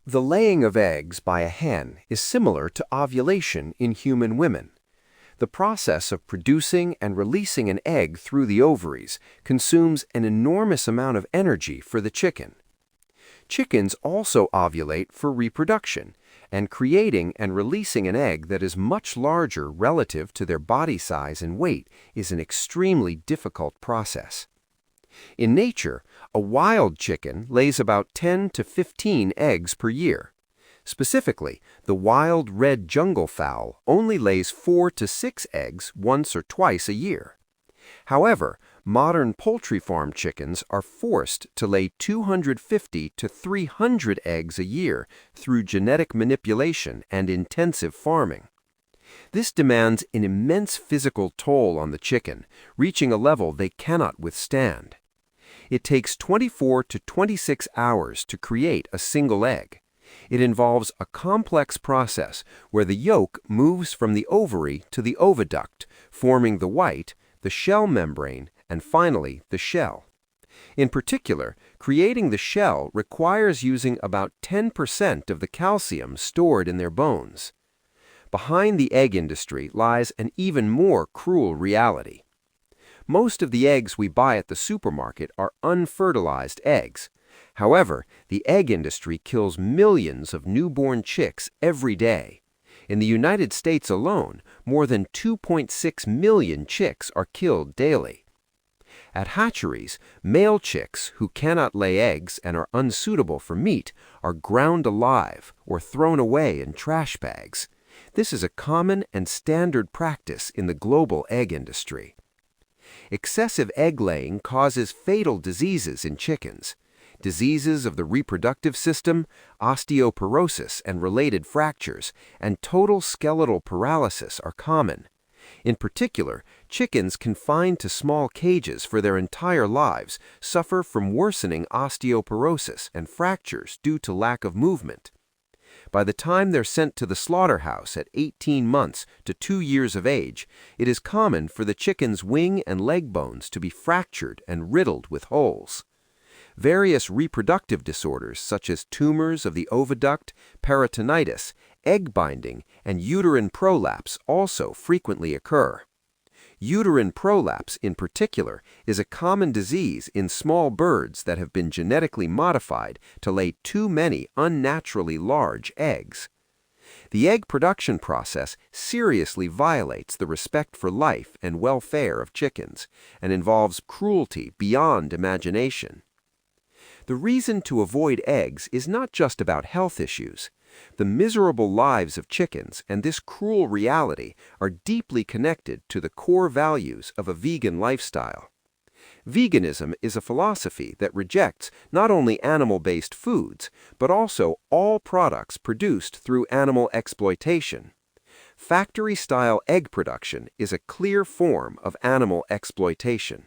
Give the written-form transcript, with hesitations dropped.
The laying of eggs by a hen is similar to ovulation in human women. The process of producing and releasing an egg through the ovaries consumes an enormous amount of energy for the chicken. Chickens also ovulate for reproduction, and creating and releasing an egg that is much larger relative to their body size and weight is an extremely difficult process. In nature, a wild chicken lays about 10 to 15 eggs per year. Specifically, the wild red jungle fowl only lays 4 to 6 eggs once or twice a year. However, modern poultry farm chickens are forced to lay 250 to 300 eggs a year through genetic manipulation and intensive farming. This demands an immense physical toll on the chicken, reaching a level they cannot withstand. It takes 24 to 26 hours to create a single egg. It involves a complex process where the yolk moves from the ovary to the oviduct, forming the white, the shell membrane, and finally the shell. In particular, creating the shell requires using about 10% of the calcium stored in their bones. Behind the egg industry lies an even more cruel reality. Most of the eggs we buy at the supermarket are unfertilized eggs. However, the egg industry kills millions of newborn chicks every day. In the United States alone, more than 2.6 million chicks are killed daily. At hatcheries, male chicks who cannot lay eggs and are unsuitable for meat are ground alive or thrown away in trash bags. This is a common and standard practice in the global egg industry. Excessive egg laying causes fatal diseases in chickens. Diseases of the reproductive system, osteoporosis and related fractures, and total skeletal paralysis are common. In particular, chickens confined to small cages for their entire lives suffer from worsening osteoporosis and fractures due to lack of movement. By the time they're sent to the slaughterhouse at 18 months to 2 years of age, it is common for the chicken's wing and leg bones to be fractured and riddled with holes. Various reproductive disorders such as tumors of the oviduct, peritonitis, egg binding, and uterine prolapse also frequently occur. Uterine prolapse, in particular, is a common disease in small birds that have been genetically modified to lay too many unnaturally large eggs. The egg production process seriously violates the respect for life and welfare of chickens and involves cruelty beyond imagination. The reason to avoid eggs is not just about health issues. The miserable lives of chickens and this cruel reality are deeply connected to the core values of a vegan lifestyle. Veganism is a philosophy that rejects not only animal-based foods, but also all products produced through animal exploitation. Factory-style egg production is a clear form of animal exploitation.